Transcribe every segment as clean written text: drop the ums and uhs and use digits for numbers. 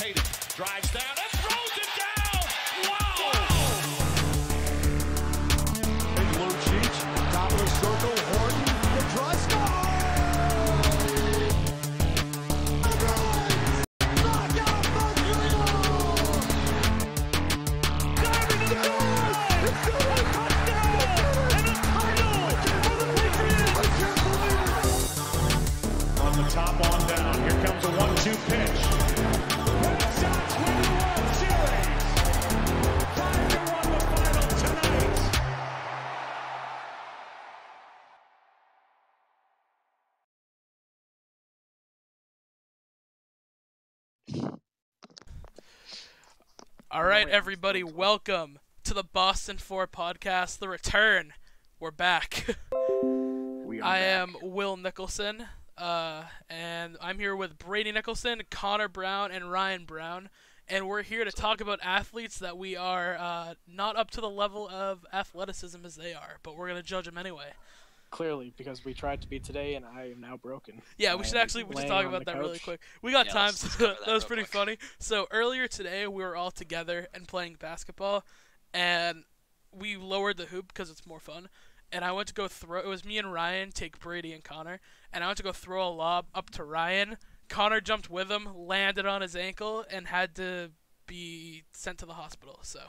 Tatum drives down and throws it down. Wow! Big Lucic, top of the circle, Horton, the draw, score! Knockout Montreal! Diving to the goal! It's going to touchdown! And a title for the Patriots! I can't believe it! On the top on down, here comes a 1-2 pitch. Red Sox win the World Series. 5-1 the final tonight. All right, everybody, welcome to the Boston 4 podcast, The Return. We're back. I am Will Nicholson, and I'm here with Brady Nicholson, Connor Brown, and Ryan Brown, and we're here to talk about athletes that we are not up to the level of athleticism as they are, but we're going to judge them anyway. Clearly, because we tried to be today, and I am now broken. Yeah, we should just talk about that really quick. We got time, so that was pretty funny. So earlier today, we were all together and playing basketball, and we lowered the hoop because it's more fun. And I went to go throw. It was me and Ryan take Brady and Connor, and I went to go throw a lob up to Ryan. Connor jumped with him, landed on his ankle, and had to be sent to the hospital. So.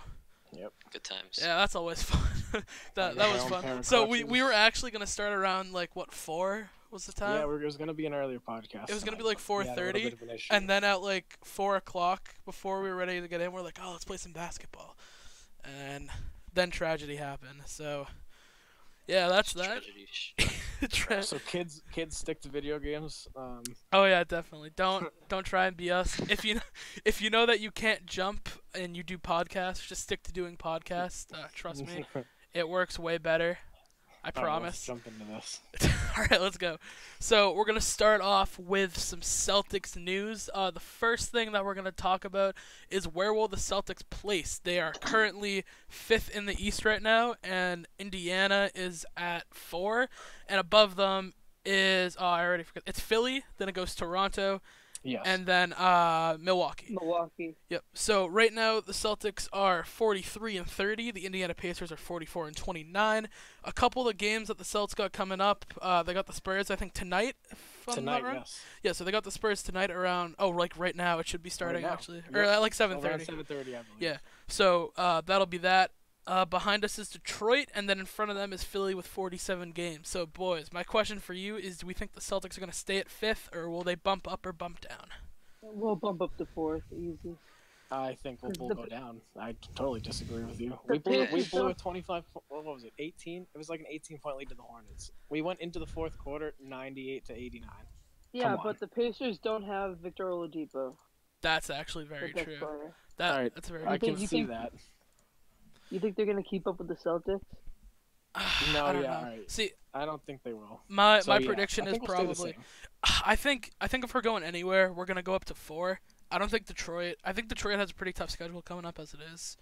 Yep. Good times. Yeah, that's always fun. that was fun. So we were actually gonna start around like what 4 was the time? Yeah, it was gonna be an earlier podcast. It was gonna be like 4:30, and then at like 4 o'clock, before we were ready to get in, we're like, oh, let's play some basketball, and then tragedy happened. So yeah, that's that. So kids stick to video games. Oh yeah, definitely. Don't try and be us. If you know that you can't jump and you do podcasts, just stick to doing podcasts. Trust me, it works way better. I promise. Let's jump into this. All right, let's go. So we're gonna start off with some Celtics news. The first thing that we're gonna talk about is where will the Celtics place? They are currently 5th in the East right now, and Indiana is at 4, and above them is I already forgot. It's Philly. Then it goes Toronto. Yes. And then Milwaukee. Yep. So right now the Celtics are 43-30. The Indiana Pacers are 44-29. A couple of games that the Celtics got coming up. They got the Spurs, I think tonight. If I'm not wrong. Yes. Yeah. So they got the Spurs tonight around. Oh, like right now it should be starting actually, Yep. or at like 7:30. Around 7:30, I believe. Yeah. So that'll be that. Behind us is Detroit, and then in front of them is Philly with 47 games. So, boys, my question for you is, do we think the Celtics are going to stay at 5th, or will they bump up or bump down? We'll bump up to 4th, easy. I think we'll go down. I totally disagree with you. We blew a 25. What was it? 18. It was like an 18-point lead to the Hornets. We went into the fourth quarter 98-89. Yeah, but the Pacers don't have Victor Oladipo. That's actually very true. That's very. I can see that. You think they're gonna keep up with the Celtics? No, I don't know. Right. See, I don't think they will. My prediction is probably. I think if we're going anywhere, we're gonna go up to 4. I don't think Detroit. I think Detroit has a pretty tough schedule coming up as it is.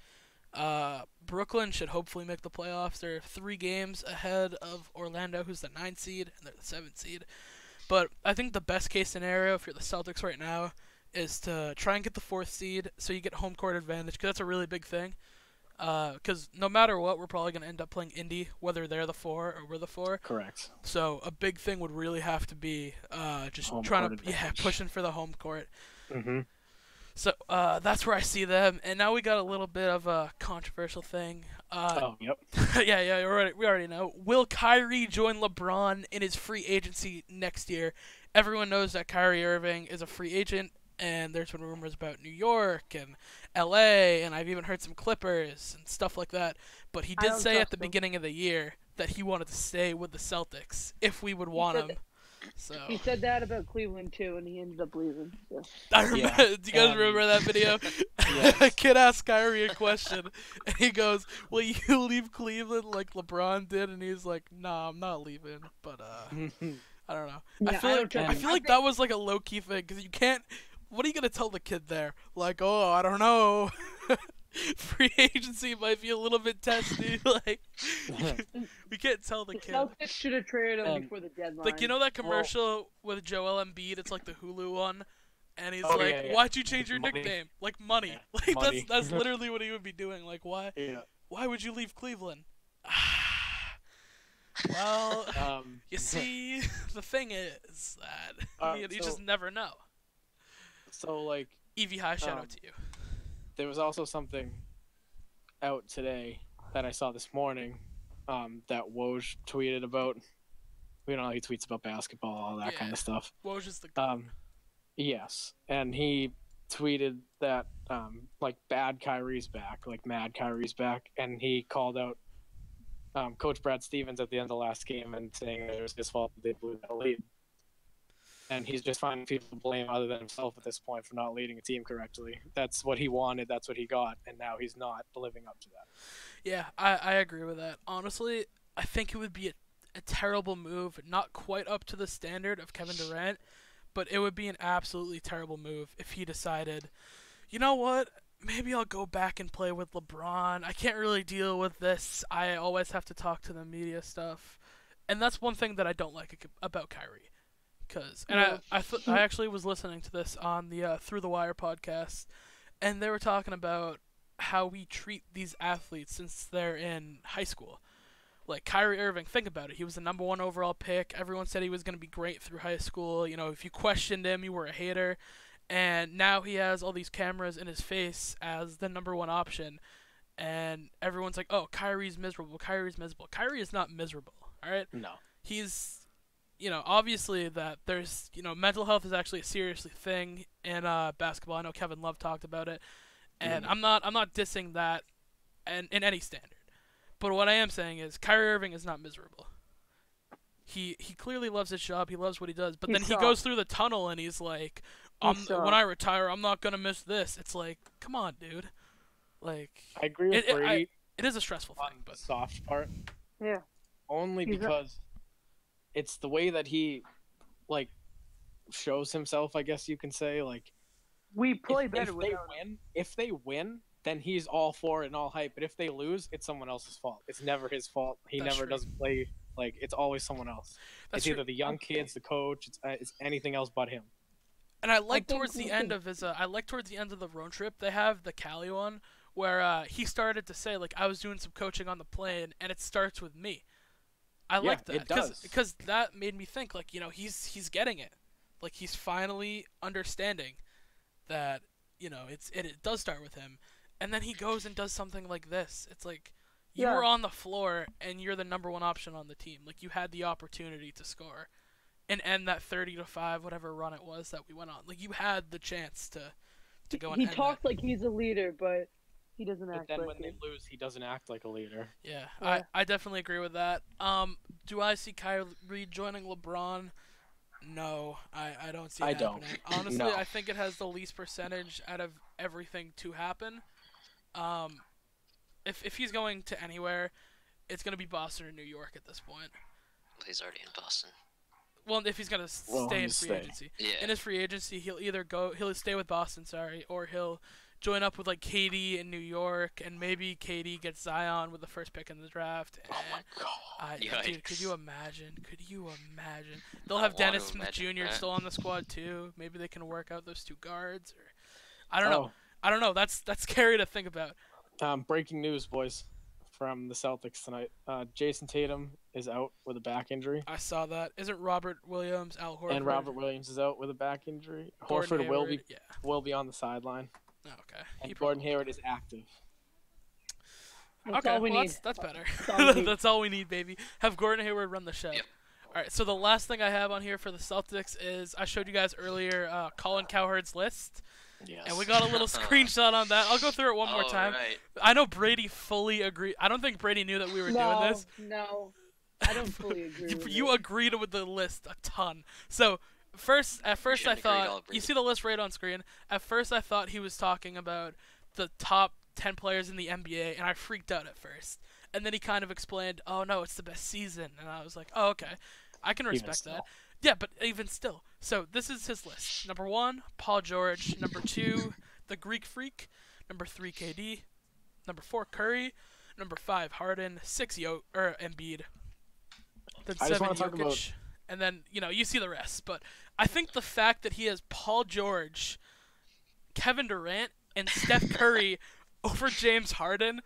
Brooklyn should hopefully make the playoffs. They're 3 games ahead of Orlando, who's the 9th seed, and they're the 7th seed. But I think the best case scenario if you're the Celtics right now is to try and get the 4th seed, so you get home court advantage, because that's a really big thing. Because no matter what, we're probably going to end up playing Indy, whether they're the 4 or we're the 4. Correct. So a big thing would really have to be just home trying to pushing for the home court. Mm-hmm. So that's where I see them. And now we got a little bit of a controversial thing. Yep. yeah, we already know. Will Kyrie join LeBron in his free agency next year? Everyone knows that Kyrie Irving is a free agent. And there's been rumors about New York and L.A., and I've even heard some Clippers and stuff like that. But he did say at the beginning of the year that he wanted to stay with the Celtics if we would want him. So he said that about Cleveland too, and he ended up leaving. So. I remember. Yeah. Do you guys remember that video? A kid asked Kyrie a question, and he goes, "Will you leave Cleveland like LeBron did?" And he's like, "Nah, I'm not leaving." But I don't know. Yeah, I feel like that was like a low key thing because you can't. What are you going to tell the kid there? Like, oh, I don't know. Free agency might be a little bit testy. Like, we can't tell the kid. Celtics should have traded him before the deadline. Like, you know that commercial with Joel Embiid? It's like the Hulu one. And he's Oh, like, yeah, yeah. "Why'd you change your Money. nickname? Like money? Yeah, Like money. that's literally what he would be doing. Like why? Yeah. Why would you leave Cleveland?" Well, you see, the thing is that you just never know. So like, Evie High, shout out to you. there was also something out today that I saw this morning, that Woj tweeted about. You know, he tweets about basketball, all that kind of stuff. Woj is the goat. Yes, and he tweeted that like bad Kyrie's back, like mad Kyrie's back, and he called out Coach Brad Stevens at the end of the last game and saying that it was his fault that they blew that lead. And he's just finding people to blame other than himself at this point for not leading a team correctly. That's what he wanted, that's what he got, and now he's not living up to that. Yeah, I agree with that. Honestly, I think it would be a terrible move, not quite up to the standard of Kevin Durant, but it would be an absolutely terrible move if he decided, you know what, maybe I'll go back and play with LeBron. I can't really deal with this. I always have to talk to the media stuff. And that's one thing that I don't like about Kyrie. I actually was listening to this on the Through the Wire podcast, and they were talking about how we treat these athletes since they're in high school. Like Kyrie Irving, think about it. He was the number 1 overall pick. Everyone said he was going to be great through high school. You know, if you questioned him, you were a hater. And now he has all these cameras in his face as the number 1 option. And everyone's like, oh, Kyrie's miserable. Kyrie's miserable. Kyrie is not miserable, all right? No. He's, you know, obviously that there's, you know, mental health is actually a serious thing in basketball. I know Kevin Love talked about it. And I'm not dissing that in any standard. But what I am saying is Kyrie Irving is not miserable. He clearly loves his job. He loves what he does. But then he goes through the tunnel and he's like, when I retire, I'm not going to miss this. It's like, come on, dude. Like, I agree with Brady. It is a stressful thing. But the soft part. Yeah. Only because it's the way that he, like, shows himself, I guess you can say. Like, we play better without him. If they win, then he's all for it and all hype. But if they lose, it's someone else's fault. It's never his fault. He never doesn't play. Like, it's always someone else. It's either the young kids, the coach. It's anything else but him. And I like towards the end of the road trip, they have the Cali one where he started to say, like, I was doing some coaching on the plane, and it starts with me. I like that because that made me think, like, you know, he's getting it. Like, he's finally understanding that, you know, it does start with him. And then he goes and does something like this. It's like, you were on the floor, and you're the number 1 option on the team. Like, you had the opportunity to score and end that 30-5, whatever run it was that we went on. Like, you had the chance to go and end He talks like he's a leader, but he doesn't act like it. But then when they lose, he doesn't act like a leader. Yeah, I definitely agree with that. Do I see Kyrie joining LeBron? No, I don't see it happening. Honestly, No. I think it has the least percentage out of everything to happen. If he's going to anywhere, it's going to be Boston or New York at this point. Well, he's already in Boston. Well, if he's going to stay in free agency. Yeah. In his free agency, he'll stay with Boston, or he'll join up with like KD in New York, and maybe KD gets Zion with the first pick in the draft. Oh my god. Dude, could you imagine? They'll have Dennis Smith Jr. still on the squad too. Maybe they can work out those 2 guards, or I don't know. I don't know. That's scary to think about. Breaking news, boys, from the Celtics tonight. Jason Tatum is out with a back injury. I saw that. Isn't Robert Williams, Al Horford? And Robert Williams is out with a back injury. Gordon Horford Hayward, will be on the sideline. Oh, okay. And Gordon Hayward is active. That's all we need. That's better. That's all we need. That's all we need, baby. Have Gordon Hayward run the show. Yep. All right, so the last thing I have on here for the Celtics is I showed you guys earlier Colin Cowherd's list. Yes. And we got a little screenshot on that. I'll go through it one more time. Right. I know Brady fully agreed. I don't think Brady knew that we were doing this. No, I don't fully agree with You it. agreed with the list a ton. So at first I thought, you see the list right on screen. At first I thought he was talking about the top 10 players in the NBA, and I freaked out at first. And then he kind of explained, oh no, it's the best season. And I was like, oh, okay. I can respect that. Yeah, but even still. So this is his list. Number 1, Paul George. Number 2, the Greek Freak. Number 3, KD. Number 4, Curry. Number 5, Harden. 6, Embiid. Then I just 7, want to talk Jokic. and then you see the rest. But I think the fact that he has Paul George, Kevin Durant, and Steph Curry over James Harden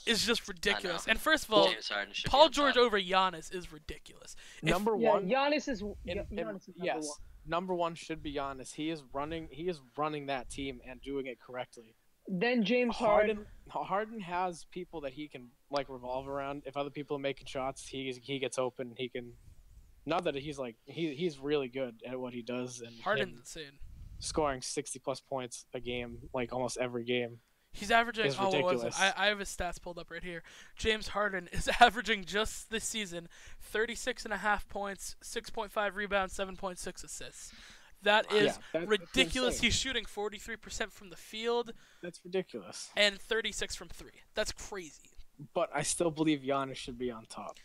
is just ridiculous. And first of all, James Harden should be Paul on George top. over Giannis is ridiculous. Number Yeah, one. Giannis is in- Giannis is number yes, one. number one should be Giannis. He is running that team and doing it correctly. Then James Harden. Harden has people that he can like revolve around. If other people are making shots, he gets open. He can. Not that he's like he's really good at what he does, and Harden's him insane. scoring 60+ points a game, like almost every game. He's averaging. Is What was it? ridiculous. I have his stats pulled up right here. James Harden is averaging just this season 36.5 points, 6.5 rebounds, 7.6 assists. That is that's ridiculous. insane. He's shooting 43% from the field That's ridiculous. and 36 from three. That's crazy. But I still believe Giannis should be on top.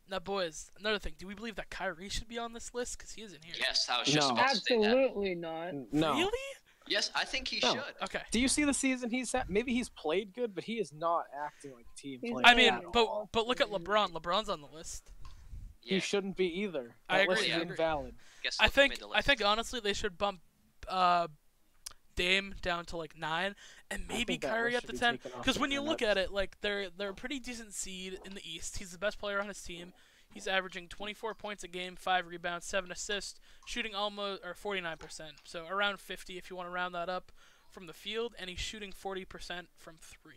Now, boys, another thing. Do we believe that Kyrie should be on this list? Because he is in here. Yes, I was just No. about to say that. Absolutely not. No. Really? Yes, I think he No. should. Okay. Do you see the season he's had? Maybe he's played good, but he is not acting like a team He's player. I mean, at all. but look at LeBron. LeBron's on the list. He shouldn't be either. I That agree, list is I agree. invalid. Guess I look who think made the list. honestly they should bump Dame down to like 9 and maybe think that Kyrie list at should the be 10 taken off because the when you look internet. at it, like they're a pretty decent seed in the East. He's the best player on his team. He's averaging 24 points a game, 5 rebounds, 7 assists, shooting almost or 49%, so around 50 if you want to round that up from the field, and he's shooting 40% from 3.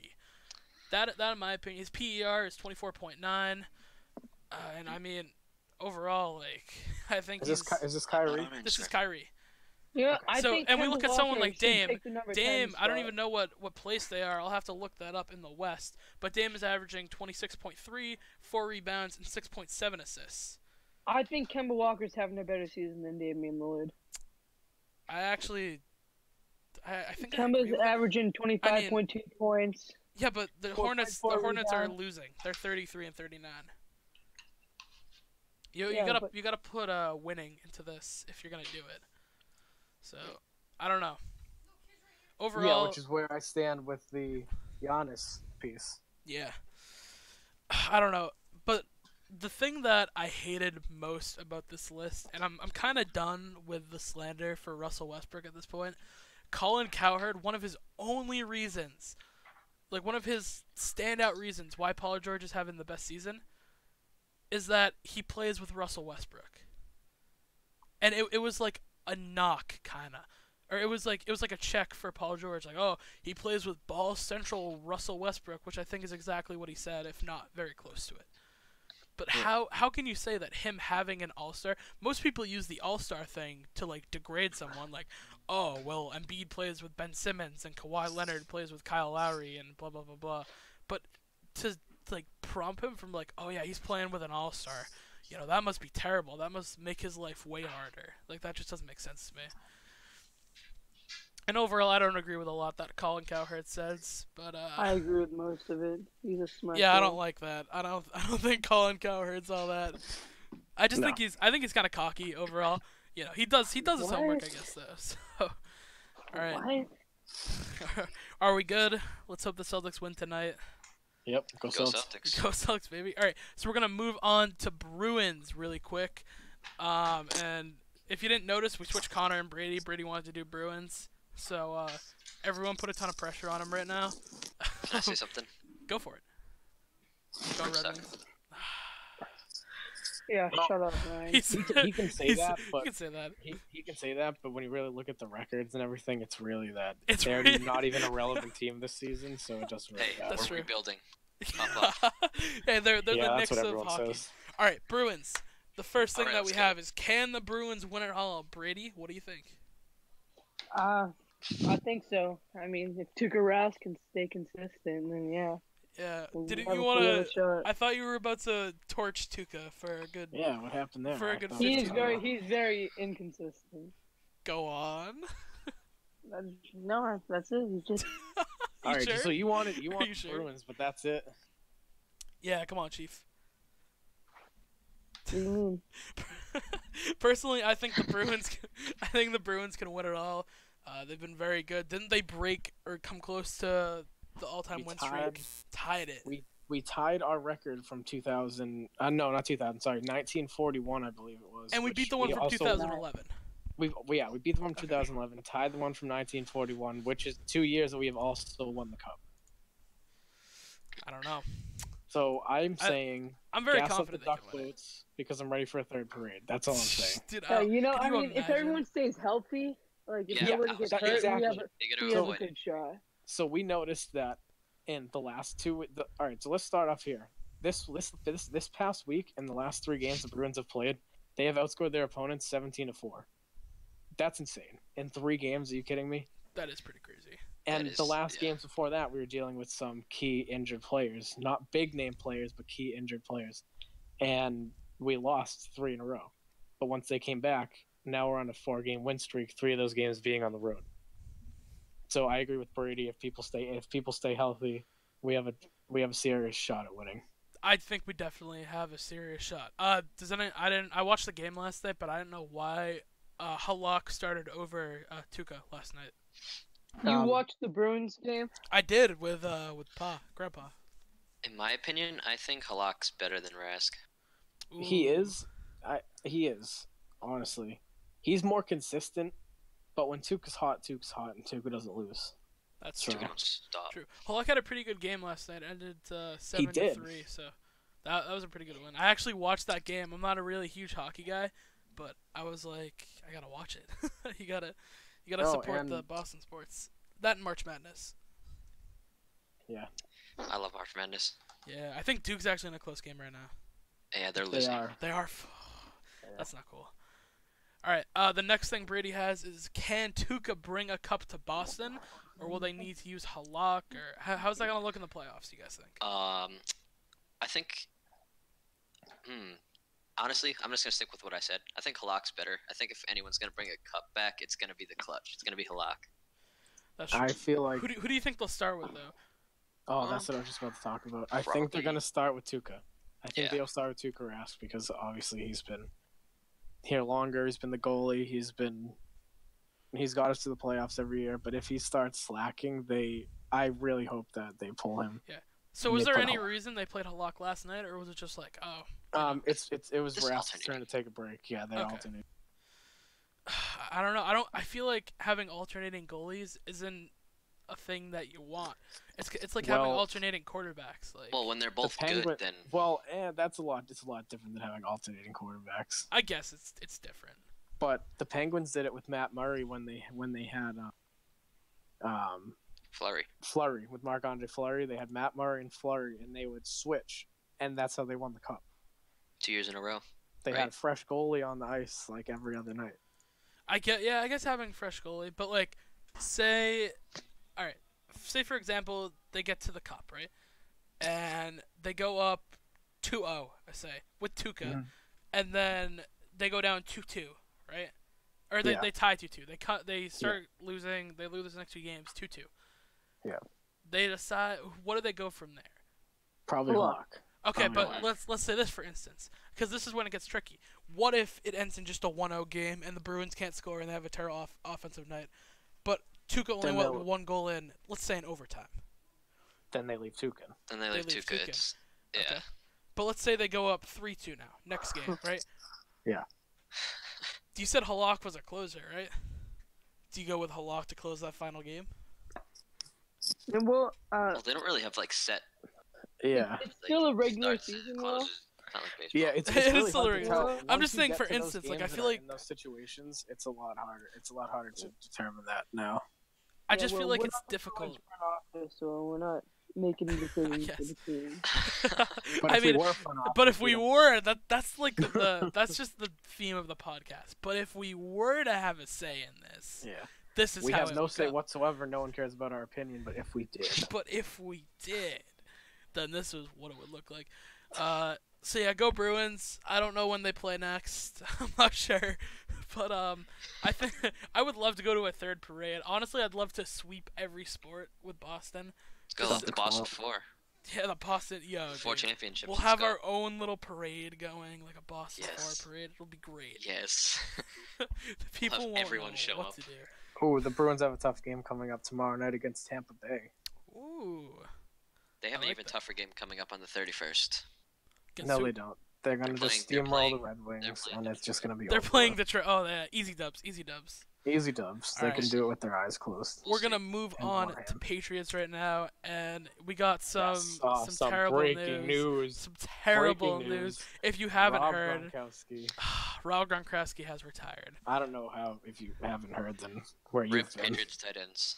That in my opinion, his PER is 24.9, and I mean overall, like I think Is this Kyrie? Orange, this is sir. Kyrie. Yeah, I So, think and we Kemba look at someone Walker like should Dame. take the number 10 Dame, I don't spot. even know what place they are. I'll have to look that up in the West. But Dame is averaging 26.3, 4 rebounds, and 6.7 assists. I think Kemba Walker's having a better season than Damian Lillard. I think I agree Kemba's with that. averaging 25.2 points. Yeah, but the 4.4 Hornets are rebounds. losing. They're 33 and 39. You Yeah, gotta but- you gotta put winning into this if you're gonna do it. So I don't know. Overall, Yeah, which is where I stand with the Giannis piece. yeah. I don't know, but the thing that I hated most about this list, and I'm kind of done with the slander for Russell Westbrook at this point. Colin Cowherd, one of his only reasons, like one of his standout reasons why Paul George is having the best season, is that he plays with Russell Westbrook. And it was like a knock, kinda. Or it was like a check for Paul George, like, oh, he plays with ball central Russell Westbrook, which I think is exactly what he said, if not very close to it. But how can you say that him having an all-star? Most people use the all-star thing to like degrade someone, like, oh, well, Embiid plays with Ben Simmons and Kawhi Leonard plays with Kyle Lowry and blah blah blah blah. But to like prompt him from like, oh yeah, he's playing with an all-star, that must be terrible. That must make his life way harder. Like that just doesn't make sense to me. And overall, I don't agree with a lot that Colin Cowherd says, but I agree with most of it. He's a smart yeah, guy. I don't like that. I don't think Colin Cowherd's all that. I just think he's kind of cocky overall. He does his homework, I guess though. So, all right, What? are we good? Let's hope the Celtics win tonight. Yep, go Go Celtics. Celtics. Go Celtics, baby. All right, so we're gonna move on to Bruins really quick. And if you didn't notice, we switched Connor and Brady. Brady wanted to do Bruins, so everyone put a ton of pressure on him right now. Can I say something? Go for it. Go Red Sorry. Wings. Yeah, shut up, Ryan. He's- He can say he's- that, he but can say that. he can say that, but when you really look at the records and everything, it's really that It's they're really- not even a relevant team this season, so it doesn't really Hey, matter. That's we're true. rebuilding. Up. Hey, they're yeah, the that's Knicks what of everyone hockey. says. All right, Bruins. The first thing All right, that we let's have is, can the Bruins win it all? Brady, what do you think? I think so. I mean, if Tuukka Rask can stay consistent, then yeah. Yeah. we'll Didn't have you a want real to? shot. I thought you were about to torch Tuca for a good. Yeah, what happened there? For a I good thought- He's 15 he's very inconsistent. Go on. No, that's it. He's just All right, sure? so you want Are the you sure? Bruins, but that's it. Yeah, come on, Chief. what do you mean? Personally, I think the Bruins. I think the Bruins can win it all. They've been very good. Didn't they break or come close to the all-time We win tied- streak? Tied it. We tied our record from 2000. No, not 2000. Sorry, 1941, I believe it was. And we which beat the one from also- 2011. We beat the one from 2011, tied the one from 1941, which is 2 years that we have also won the cup. I don't know. So I'm saying I'm very gas up the confident they duck can win it. boats because I'm ready for a third parade. That's all I'm saying. Dude, You know, can I mean, if imagine? everyone stays healthy, like if Yeah, nobody I gets was- hurt, exactly. They gotta we have a avoid it. good shot. So we noticed that in the last two. All right, so let's start off here. This past week, in the last 3 games the Bruins have played, they have outscored their opponents 17-4. That's insane. In 3 games, are you kidding me? That is pretty crazy. And That is- the last yeah. games before that, we were dealing with some key injured players, not big name players, but key injured players, and we lost 3 in a row. But once they came back, now we're on a 4-game win streak. 3 of those games being on the road. So I agree with Brady. If people stay healthy, we have a serious shot at winning. I think we definitely have a serious shot. I watched the game last night, but I didn't know why Halak started over Tuukka last night. You watched the Bruins game? I did with Grandpa. In my opinion, I think Halak's better than Rask. He Ooh. is. He is. Honestly, he's more consistent. But when Tuukka's hot, and Tuukka doesn't lose. That's True. true. They don't stop. True. Halak had a pretty good game last night. Ended He did. 7-3, so that was a pretty good win. I actually watched that game. I'm not a really huge hockey guy, but I was like, I gotta watch it. you gotta Oh, support the and- Boston sports. That and March Madness. Yeah, I love March Madness. Yeah, I think Duke's actually in a close game right now. Yeah, they're they losing. are. They are. That's not cool. All right. The next thing Brady has is, can Tuukka bring a cup to Boston, or will they need to use Halak, or how's that gonna look in the playoffs? You guys think? I think. Honestly, I'm just gonna stick with what I said. I think Halak's better. I think if anyone's gonna bring a cup back, it's gonna be the clutch. It's gonna be Halak. That's true. I feel like. Who do you think they'll start with though? Oh, that's what I was just about to talk about. I think they're Probably- gonna start with Tuukka. I think Yeah. they'll start with Tuukka Rask because obviously he's been here longer. He's been the goalie. He's got us to the playoffs every year. But if he starts slacking, I really hope that they pull him. So was They there put any Halak. reason they played Halak last night, or was it just like, oh? It was Just Rask's turn alternating. to take a break. Yeah, they Okay. alternate. I don't know. I feel like having alternating goalies isn't a thing that you want. It's like having Well- alternating quarterbacks. Like, Well, when they're both Penguin- good, then Well, that's a lot. It's a lot different than having alternating quarterbacks. I guess it's different. But the Penguins did it with Matt Murray when they had Flurry. Fleury with Marc-Andre Fleury. They had Matt Murray and Fleury, and they would switch, and that's how they won the cup. 2 years in a row. They Right. had a fresh goalie on the ice like every other night. I guess having fresh goalie, but like, say for example they get to the cup, right, and they go up 2-0, I say, with Tuukka, Mhm. and then they go down 2-2, right, or they tie 2-2. They start losing. They lose the next 2 games 2-2. Yeah. They decide, what do they go from there? Probably Hold on. Hawk. Okay, Probably but let's say this for instance, because this is when it gets tricky. What if it ends in just a 1-0 game and the Bruins can't score and they have a terrible offensive night, but Tuukka only Then went they'll- 1 goal in, let's say in overtime. Then they leave Tuukka. Then they They leave leave Tuukka. Tuukka. It's yeah. Okay. But let's say they go up 3-2 now, next game, right? Yeah. You said Halak was a closer, right? Do you go with Halak to close that final game? And well, Well, they don't really have like set. Yeah. it's still a regular starts and season, though. closes. Not like baseball. Yeah, it's It really is still hard to regular. tell. I'm Once just you saying, get for to those instance, like, I games feel that are like- in those situations, it's a lot harder. It's a lot harder to determine that now. I Yeah, just well, feel like we're it's not the difficult. front office, so we're not making decisions for guess. the team. But I if mean, we were front office, but if we don't- were, that's like the that's just the theme of the podcast. But if we were to have a say in this, yeah, this is we how have it no would say go. whatsoever. No one cares about our opinion. But if we did, But if we did, then this is what it would look like. So yeah, go Bruins. I don't know when they play next. I'm not sure, but I think I would love to go to a third parade. Honestly, I'd love to sweep every sport with Boston. Let's go. The Boston Four. Yeah, the Boston. Yo, 4 dude. championships. We'll let's have go. our own little parade going, like a Boston Yes. 4 parade. It'll be great. Yes. The people have won't everyone know show what up. to do. oh, the Bruins have a tough game coming up tomorrow night against Tampa Bay. Ooh. They have I an like even that. tougher game coming up on the 31st. No, they don't. They're gonna They're just playing- steamroll the they're Red Wings, playing and it's just gonna be They're over playing with. Detroit. Oh, yeah, easy dubs, easy dubs. Easy dubs. They Alright. can do it with their eyes closed. We're gonna move And on one to hand. Patriots right now, and we got some Some terrible breaking news. Some terrible Breaking news. If you haven't Rob heard, Gronkowski. Rob Gronkowski has retired. I don't know how. If you haven't heard, then where Rip you've been. Patriots tight ends.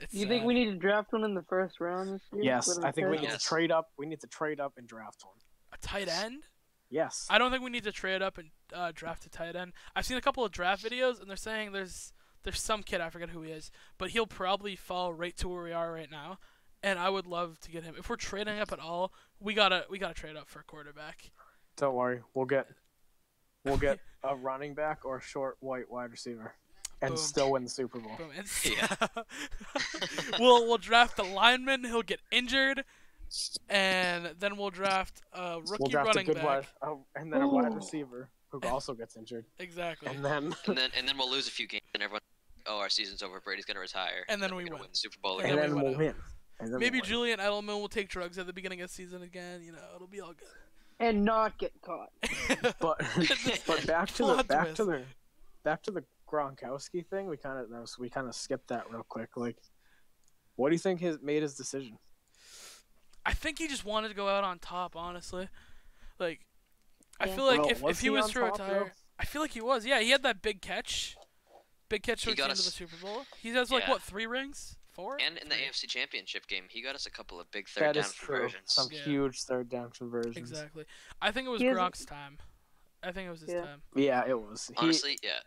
It's You think sad. we need to draft one in the first round this year? Yes, What are I think we the need Yes. to trade up. We need to trade up and draft one. A tight end? Yes. I don't think we need to trade up and draft a tight end. I've seen a couple of draft videos, and they're saying there's some kid, I forget who he is, but he'll probably fall right to where we are right now. And I would love to get him. If we're trading up at all, we gotta trade up for a quarterback. Don't worry. We'll get a running back or a short white wide receiver, and Boom. still win the Super Bowl. Boom. And Yeah. we'll draft a lineman. He'll get injured, and then we'll draft a rookie We'll draft a running good back. and then a wide Ooh. receiver who also gets injured, Exactly. and then and then we'll lose a few games, and everyone, oh, our season's over. Brady's gonna retire. And then we're we gonna win. win the Super Bowl And again. then we we'll win. win. And then Maybe we'll win. Julian Edelman will take drugs at the beginning of the season again. You know, it'll be all good. And not get caught. But back to Plot the Gronkowski thing. We kind of skipped that real quick. Like, what do you think made his decision? I think he just wanted to go out on top, honestly. Like, I Yeah. feel like Well, if was he he was on to top, retire, though? I feel like he was. Yeah, he had that big catch. Big catch He towards the got end of the us- Super Bowl. He has, like, Yeah. what, 3 rings? 4? And in the 3. AFC Championship game, he got us a couple of big That third down is true. conversions. Some Yeah. huge third down conversions. Exactly. I think it was He has- Gronk's time. I think it was his Yeah. time. Yeah, it was. Honestly, yeah.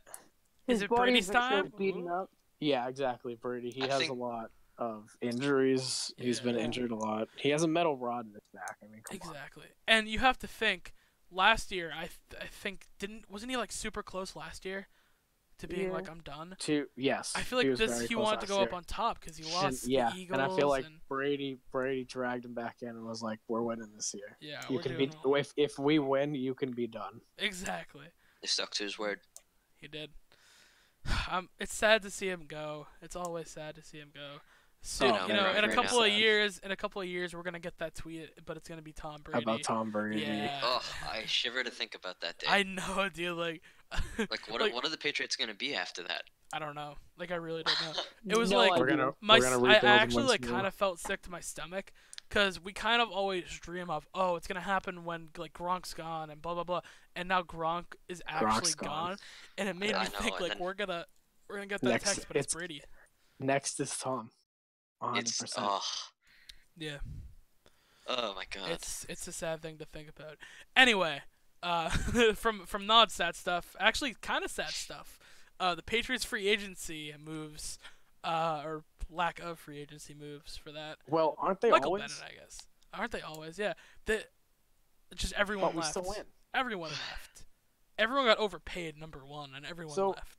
Is His it body's Brady's so time? beaten up. Yeah, exactly. Brady. He I has think- a lot of injuries. He's been Yeah. injured a lot. He has a metal rod in his back. I mean, come on. Exactly. And you have to think, last year, I think, wasn't he, like, super close last year to being Yeah. like, I'm done? Yes. I feel like was very he close wanted to last go up year. on top because he And- lost yeah, the Eagles. and I feel like Brady dragged him back in and was like, "We're winning this year. yeah, You we're can doing be well. if we win, you can be done." Exactly. He stuck to his word. He did. It's sad to see him go. It's always sad to see him go. So Oh, you know, very, in a very couple of sad. years, we're gonna get that tweet, but it's gonna be Tom Brady. About Tom Brady. Yeah. Oh, I shiver to think about that day. I know, dude. Like, Like, what like- are the Patriots gonna be after that? I don't know. Like, I really don't know. It was No like idea. We're gonna I rebuild and actually win like some more. kind of felt sick to my stomach because we kind of always dream of, oh, it's gonna happen when like Gronk's gone and blah blah blah, and now Gronk is actually Gronk's gone. gone, and it made Yeah, me I know, think and like then- we're gonna get that Next, text, but it's it's- Brady. Next is Tom. 100%. It's oh, Yeah. oh my god. It's a sad thing to think about. Anyway, from not sad stuff, actually kind of sad stuff. The Patriots free agency moves, or lack of free agency moves for that. Well, aren't they Michael always? Bennett, I guess. Aren't they always? Yeah. Just everyone But we left. still win. Everyone left. Everyone got overpaid, number one, and everyone So- left.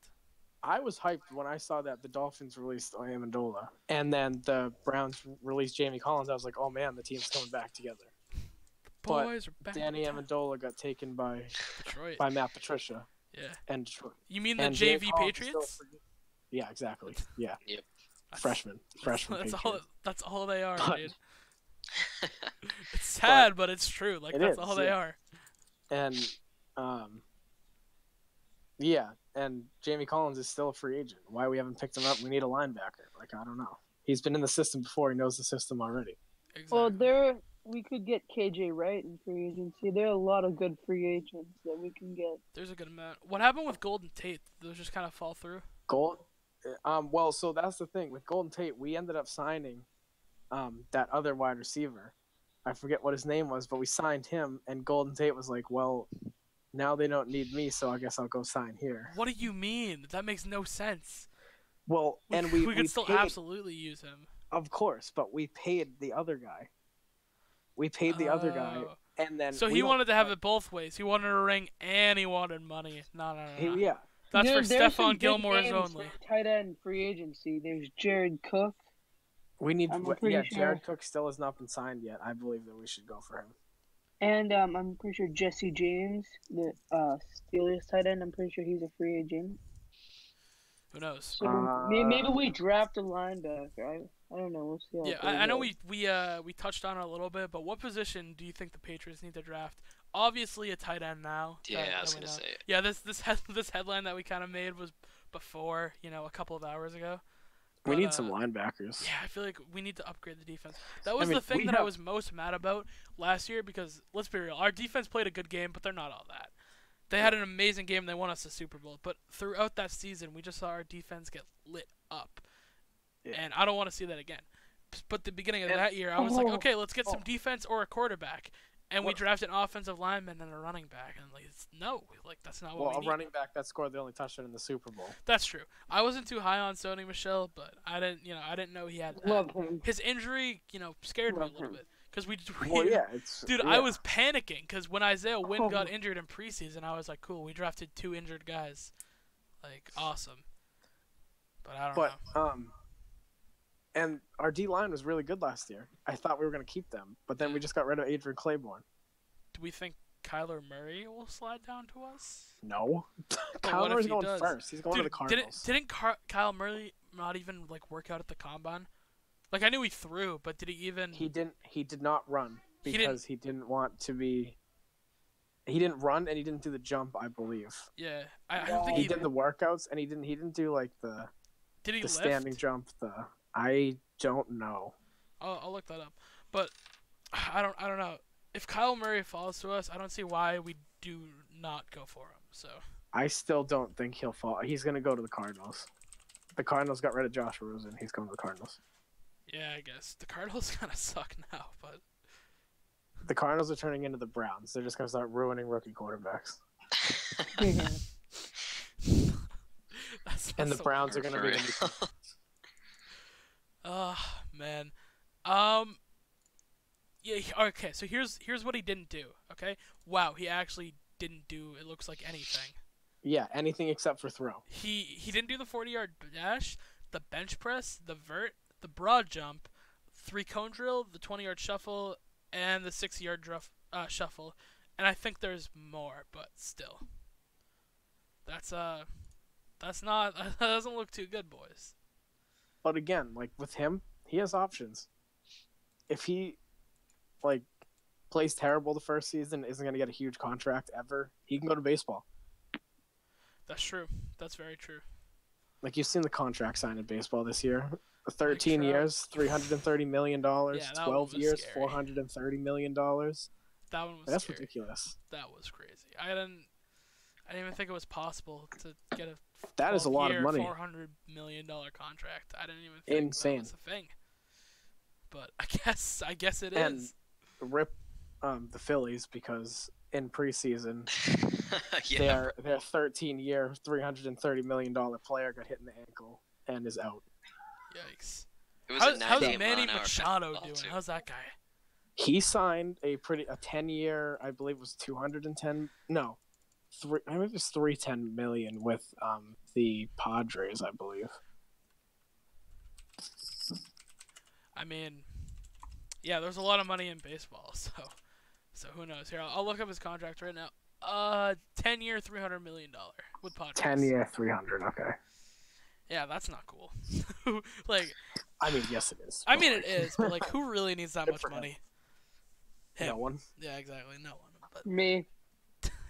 I was hyped when I saw that the Dolphins released Amendola, and then the Browns released Jamie Collins. I was like, "Oh man, the team's coming back together." but Boys are back. Danny in town. Amendola got taken by Detroit. Matt Patricia Yeah. and Detroit. You mean the And JV Jamie Collins is still Patriots? free. Yeah, exactly. Yeah, That's- freshman That's Patriots. that's all they are, But- dude. It's sad, but it's true. Like It that's is, all they yeah. are. And yeah, and Jamie Collins is still a free agent. Why we haven't picked him up? We need a linebacker. Like, I don't know. He's been in the system before. He knows the system already. Exactly. Well, we could get KJ Wright in free agency. There are a lot of good free agents that we can get. There's a good amount. What happened with Golden Tate? Did those just kind of fall through? Well, so that's the thing with Golden Tate. We ended up signing that other wide receiver. I forget what his name was, but we signed him, and Golden Tate was like, "Well, now they don't need me, so I guess I'll go sign here." What do you mean? That makes no sense. Well, and we could still paid, absolutely use him. of course, but we paid the other guy. We paid the other guy, Oh. and then So we he don't- wanted to have it both ways. He wanted a ring and he wanted money. No. Yeah, That's for There's some Stephon big Gilmore's names only. for tight end free agency. There's Jared Cook. we need. I'm pretty Yeah, sure. Jared Cook still has not been signed yet. I believe that we should go for him. And I'm pretty sure Jesse James, the Steelers tight end, I'm pretty sure he's a free agent. Who knows? So maybe we draft a linebacker. I don't know. We'll see how Yeah, it I know goes. we touched on it a little bit, but what position do you think the Patriots need to draft? Obviously, a tight end now. Yeah, that I was we gonna know. say it. Yeah, this headline that we kind of made was before, a couple of hours ago. We But, need some linebackers. Yeah, I feel like we need to upgrade the defense. That was mean, the thing we that I have- was most mad about last year because let's be real, our defense played a good game, but they're not all that. They had an amazing game. They won us the Super Bowl, but throughout that season, we just saw our defense get lit up, Yeah. and I don't want to see that again. But the beginning of And- that year, I was like, Oh. okay, let's get some Oh. defense or a quarterback, and we What- drafted an offensive lineman and a running back, and that's not what Well, we a need. running back that scored the only touchdown in the Super Bowl. That's true. I wasn't too high on Sony Michel, but I didn't know he had that. Love him. His injury, scared me a Love little him. bit because Well, yeah, it's dude, yeah. I was panicking because when Isaiah Wynn got Oh. injured in preseason, I was like, cool, we drafted 2 injured guys, like awesome. But I don't But know. and our D line was really good last year. I thought we were gonna keep them, but then we just got rid of Adrian Claiborne. Do we think Kyler Murray will slide down to us? No, what Kyle if Murray's he going does? first. He's going to the Cardinals. Didn't Kyle Murray not even work out at the combine? Like I knew he threw, but did he even? He didn't. He did not run He didn't- because he didn't want to be. He didn't run and he didn't do the jump. I believe Yeah, I don't think he he did the workouts and he didn't do like the did. He lift? standing jump. I don't know. I'll look that up. But I don't know. If Kyle Murray falls to us, I don't see why we do not go for him. So I still don't think he'll fall. He's gonna go to the Cardinals. The Cardinals got rid of Josh Rosen. He's going to the Cardinals. yeah, I guess the Cardinals kind of suck now, but The Cardinals are turning into the Browns. They're just gonna start ruining rookie quarterbacks. And the so Browns are weird. gonna be the For new. Oh man. Yeah. Okay. So here's what he didn't do. Okay. Wow. He actually didn't do. It looks like anything. Yeah, anything except for throw. He didn't do the 40-yard dash, the bench press, the vert, the broad jump, 3-cone drill, the 20-yard shuffle, and the 60-yard shuffle. And I think there's more, but still. That's not that doesn't look too good, boys. But again, like with him, he has options. If he plays terrible the first season, isn't gonna get a huge contract ever, he can go to baseball. That's true. That's very true. Like you've seen the contract signed in baseball this year. 13 Trout. years, $330 million. Yeah, that 12 one was years, scary. $430 million. That one was That's scary. ridiculous. That was crazy. I didn't even think it was possible to get a That is a lot of 12-year, money. $400 million contract. I didn't even think Insane. that was a thing. But I guess it And is. rip the Phillies because in preseason yeah. their 13-year, $330 million player got hit in the ankle and is out. Yikes. It was How's a 90 Manny mile-an-hour Machado fastball, doing? too. How's that guy? He signed a 10-year, I believe it was 210. No, I think it was 310 million with the Padres, I believe. I mean, yeah, there's a lot of money in baseball, so who knows? Here, I'll look up his contract right now. 10-year, $300 million with Padres. 10-year, 300. Okay. Yeah, that's not cool. Like, I mean, yes, it is. I mean it is, but like, who really needs that Good much for him. money? No one. Yeah, exactly. No one. But Me.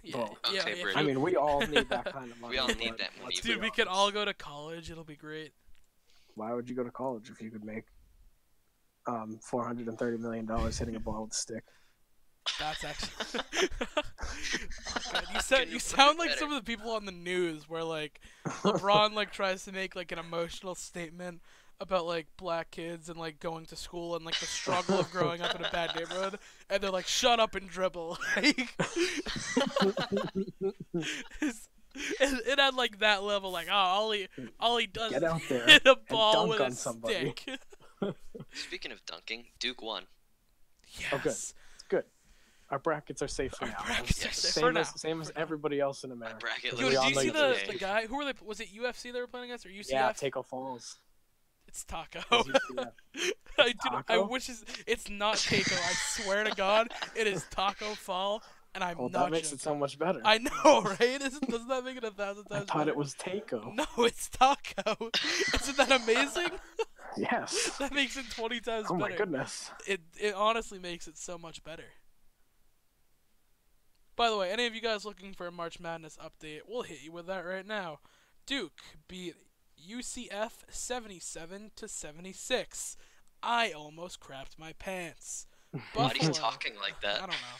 yeah, Well, yeah, okay, yeah. Brady. I mean, we all need that kind of money. We all need but that money, let's Dude, be we could honest. all go to college. It'll be great. Why would you go to college if you could make $430 million hitting a ball with a stick? That's actually. God, you Couldn't put sound it like better. some of the people on the news where like LeBron tries to make like an emotional statement about like black kids and like going to school and like the struggle of growing up in a bad neighborhood, and they're like, "Shut up and dribble." Like, it had like that level, like, oh, all he does Get is out there hit a and ball dunk with on a somebody. stick. Speaking of dunking, Duke won. Yes. Oh, good. It's good. Our brackets are safe for Our now. brackets are Yes. safe for Same now. as everybody else in My America. bracket Because Yo, we did all you know see you the today. guy? Who were they? Was it UFC they were playing against or UCF? Yeah, Taco Falls. It's Taco. It's UCF. I Taco? wish it's not Taco. I swear to God, it is Taco Fall, and I'm Well, not that makes joking. it so much better. I know, right? Doesn't that make it 1,000 I times thought better? it was Taco. No, it's Taco. Isn't that amazing? Yes. That makes it 20 times Oh better. my goodness. It honestly makes it so much better. By the way, any of you guys looking for a March Madness update, we'll hit you with that right now. Duke beat UCF 77-76. I almost crapped my pants. Why are you Buffalo, talking like that? I don't know.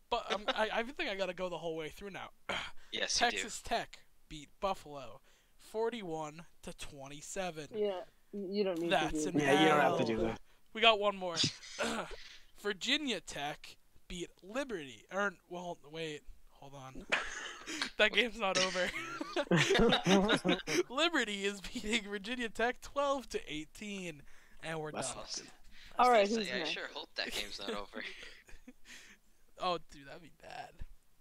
But I think I gotta go the whole way through now. Yes, you do. Texas Tech beat Buffalo 41-27. Yeah, you don't need That's to an do Yeah, you don't have to L. do that. We got one more. Virginia Tech beat Liberty. Wait, hold on. That game's not over. Liberty is beating Virginia Tech 12-18, and we're That's done. not good. All right, So, who's yeah, I next? sure hope that game's not over. Oh, dude, that'd be bad.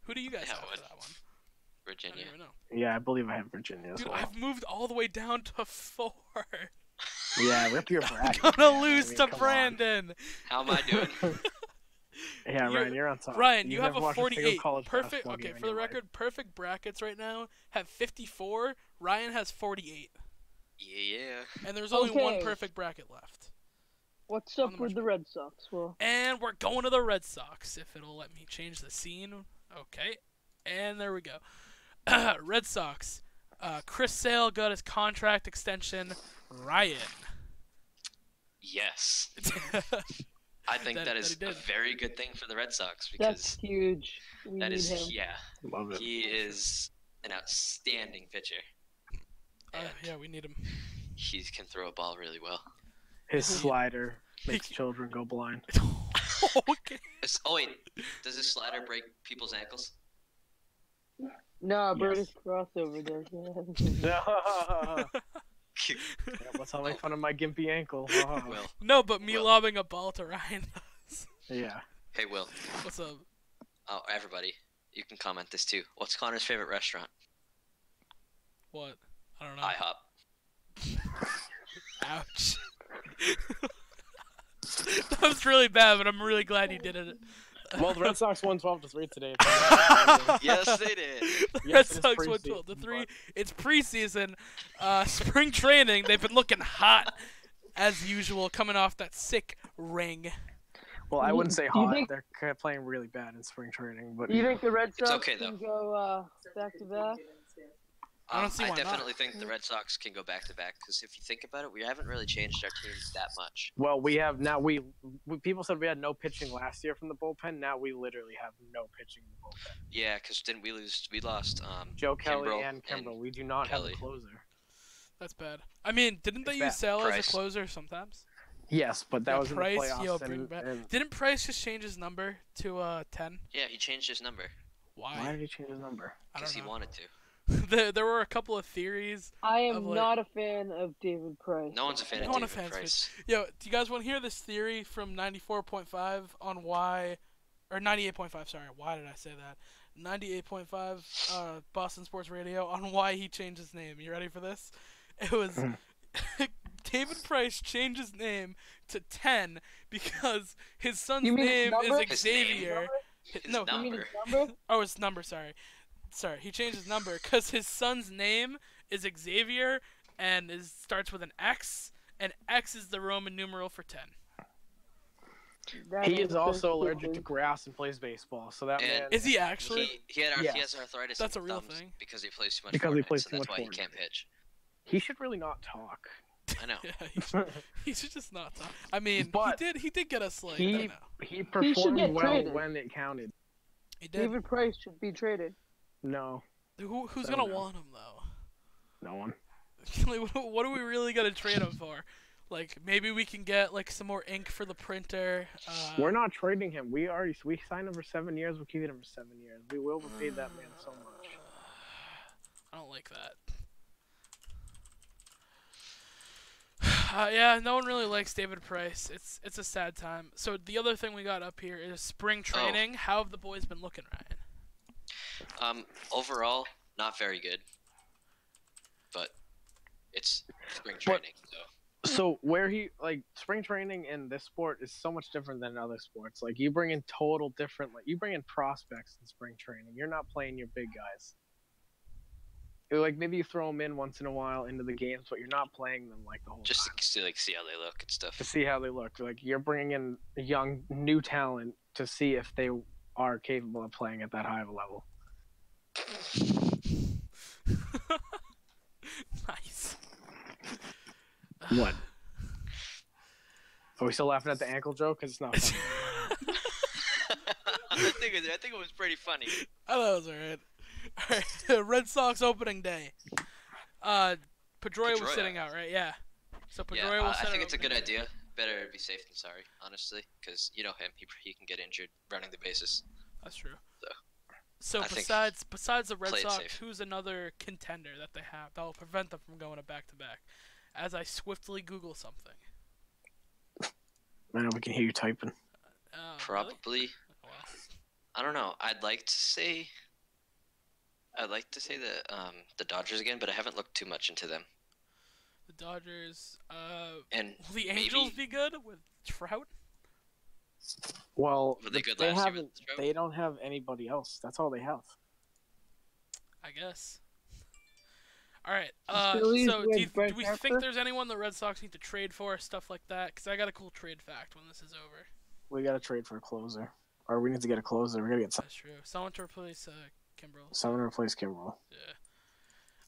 Who do you guys Yeah, it have would. for that one? I Virginia. don't even know. Yeah, I believe I have Virginia as Dude, well. I've moved all the way down to 4. Yeah, rip your bracket. I'm gonna man. lose I mean, to come on. Brandon. How am I doing? Yeah, You're- Ryan, you're on top. Ryan, you You've have never a watched single 48. college Perfect. basketball Okay, game in for the your life. record, perfect brackets right now have 54. Ryan has 48, Yeah. and there's only one Okay. perfect bracket left. What's On up the with March the Red Sox? Well, And we're going to the Red Sox, if it'll let me change the scene. Okay. And there we go. Red Sox. Chris Sale got his contract extension. Ryan. Yes. I think that that is he a did. very good thing for the Red Sox that's because huge. We that need is him. Love it. he is an outstanding pitcher. And Yeah, we need him. he can throw a ball really well. His slider makes children go blind. Okay. Oh wait, does this slider break people's ankles? No, Yes. British crossover does that. Yeah, let's all make fun of my gimpy ankle. Will. No, but me Well- lobbing a ball to Ryan does. Yeah. Hey Will. What's up? Oh, everybody, you can comment this too. What's Connor's favorite restaurant? What? I don't know. IHOP. Ouch. That was really bad, but I'm really glad you did it. Well, the Red Sox won 12-3 today. Yes, they did. The Yes, Red it is Sox won preseason, 12-3. but- It's preseason. Spring training. They've been looking hot as usual, coming off that sick ring. Well, I wouldn't say Do you hot. think- They're playing really bad in spring training, but Do you think the Red It's Sox okay, can go back to back? I don't see why not. definitely think the Red Sox can go back to back because if you think about it, we haven't really changed our teams that much. well, we have now. We people said we had no pitching last year from the bullpen. Now we literally have no pitching in the bullpen. Yeah, because didn't we lose? We lost. Joe Kelly Kimbrel and Kimbrel. We do not Kelly. have a closer. That's bad. I mean, didn't they It's use bad. Sale as Price. a closer sometimes? Yes, but that Yeah, was in the Price, playoffs. yo, bring back- and Didn't Price just change his number to 10? Yeah, he changed his number Why? why did he change his number? I because don't he know. wanted to. There were a couple of theories. I Of am like- not a fan of David Price. No one's a fan No of one a David fan's Price. Yo, do you guys want to hear this theory from 94.5 on why, or 98.5? Sorry, why did I say that? 98.5 Boston Sports Radio on why he changed his name. You ready for this? It was David Price changed his name to 10 because his son's You mean his name number? is His name? Xavier. His No, You mean number. his number? oh, his number. Sorry, he changed his number because his son's name is Xavier and starts with an X, and X is the Roman numeral for 10. That He is so also allergic to stupid. grass and plays baseball. So that And- man. Is he actually? He Yes. has arthritis. That's in a his real thumbs thing. because he plays too much. Because he Fortnite, plays so too that's much why he Fortnite. can't pitch. He should really not talk. I know. Yeah, he should just not talk. I mean, But he did get us like, I he know. he performed get well traded. when it counted. He did. David Price should be traded. No, Who's I gonna don't know. want him though? no one. Like, what are we really gonna trade him for? Like, maybe we can get like some more ink for the printer. We're not trading him. We signed him for 7 years. We're keeping him for 7 years. We will pay that man so much. I don't like that. Yeah, no one really likes David Price. It's a sad time. So the other thing we got up here is spring training. How have the boys been looking, Ryan? Overall, not very good. But it's spring training, so. So where spring training in this sport is so much different than other sports. Like you bring in total different, you bring in prospects in spring training. You're not playing your big guys. Like maybe you throw them in once in a while into the games, but you're not playing them like the whole Just time. to see how they look and stuff. To see how they look. Like you're bringing in young new talent to see if they are capable of playing at that high of a level. Nice. What? Are we still laughing at the ankle joke? Because it's not funny. I think it was pretty funny. I thought it was alright. Alright, Red Sox opening day. Pedroia was sitting out, right? Yeah. So Pedroia will set I think it's a good opening day. idea. Better be safe than sorry, honestly, because you know him. He can get injured running the bases. That's true. So, So I think besides the Red play it Sox, safe. who's another contender that they have that will prevent them from going to back-to-back? As I swiftly Google something. I know we can hear you typing. Really? Probably. Well, I don't know. I'd like to say the Dodgers again, but I haven't looked too much into them. the Dodgers. And Will the Angels be good with Trout? Well, Were they good they last year haven't. with Trout? They don't have anybody else. That's all they have. I guess. All right. Phillies So with do Bryce we Harper? think there's anyone the Red Sox need to trade for, stuff like that? Because I got a cool trade fact when this is over. We got to trade for a closer, or we need to get a closer. We got to get That's true. Someone to replace Kimbrel. someone to replace Kimbrel. Yeah.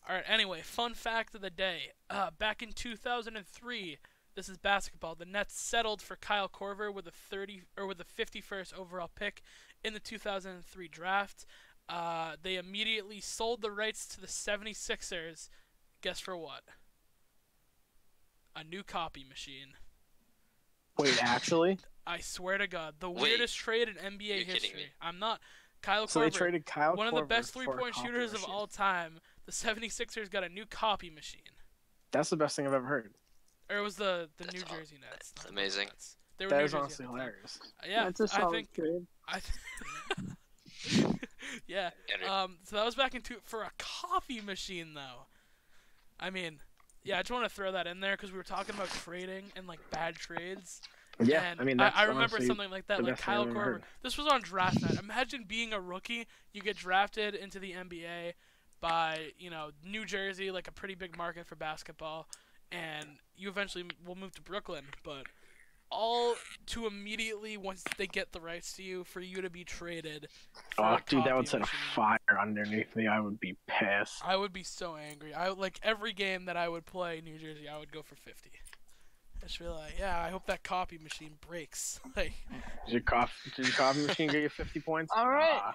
All right. Anyway, fun fact of the day. Back in 2003, this is basketball. The Nets settled for Kyle Korver with a 51st overall pick in the 2003 draft. They immediately sold the rights to the 76ers. Guess for what? A new copy machine. Wait, actually? I swear to God, the Wait. weirdest trade in NBA You're kidding history. me. I'm not. Kyle So they Korver, traded Kyle one of the Korver best for a three-point copy shooters of machine. all time. The 76ers got a new copy machine. That's the best thing I've ever heard. Or it was the That's New all- Jersey Nets. that's not the amazing. Nets. They were That New is Jersey honestly at the time. hilarious. Yeah, That's a I solid think. trade. Yeah. And So that was back in for a coffee machine, though. I mean, yeah, I just want to throw that in there because we were talking about trading and like bad trades. Yeah, And I mean, that's I remember honestly something like that, the like best thing Kyle I've ever Korver. heard. This was on draft night. Imagine being a rookie, you get drafted into the NBA by New Jersey, like a pretty big market for basketball, and you eventually will move to Brooklyn, but all to immediately once they get the rights to you for you to be traded. For Oh, a dude, that copy would set a machine. fire underneath me. I would be pissed. I would be so angry. I like every game that I would play New Jersey, I would go for 50. I just feel like, yeah, I hope that copy machine breaks. Like, Did your coffee machine get you 50 points? All right.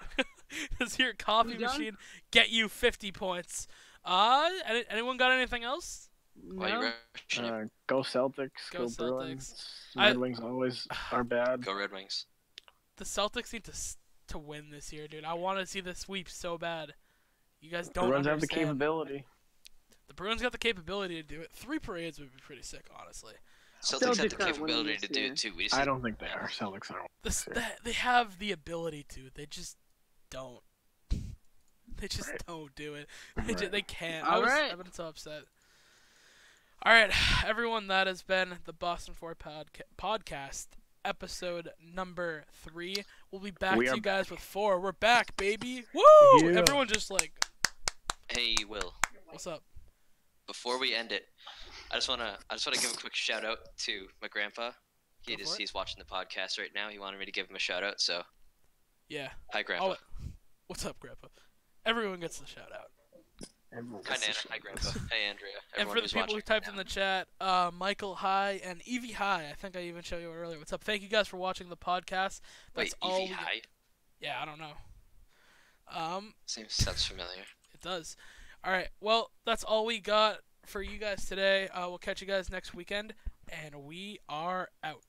does your coffee We done? machine get you 50 points? Anyone got anything else? Why you No. rushing it? Go Celtics. Go Go Celtics. Bruins. I- Red Wings always are bad. Go Red Wings. The Celtics need to win this year, dude. I want to see the sweep so bad. You guys The don't Bruins have the understand. capability. The Bruins got the capability to do it. 3 parades would be pretty sick, honestly. Celtics have Celtics the aren't winning capability this to do year. it too. We I don't think they are. Celtics aren't. They have the ability to. They just don't. They just Right. don't do it. Right. They can't. All right. I've been so upset. All right, everyone, that has been the Boston 4 podcast, episode number 3. We'll be back We to are you guys with 4. We're back, baby. Woo! Yeah. Everyone just like, Hey, Will. what's up? Before we end it, I just wanna give a quick shout out to my grandpa. Go for it. He's watching the podcast right now. He wanted me to give him a shout out. So Yeah. hi, Grandpa. What's up, Grandpa? Everyone gets the shout out. Everyone Hi, gets Nana. the Hi, shit. Grandpa. Hey, Andrea. And Everyone for the who's people who watching typed right in now. the chat, Michael, hi, and Evie, hi. I think I even showed you earlier. What's up? Thank you guys for watching the podcast. That's Wait, all. Evie, hi. Yeah, I don't know. Sounds familiar. It does. All right. Well, that's all we got for you guys today. We'll catch you guys next weekend, and we are out.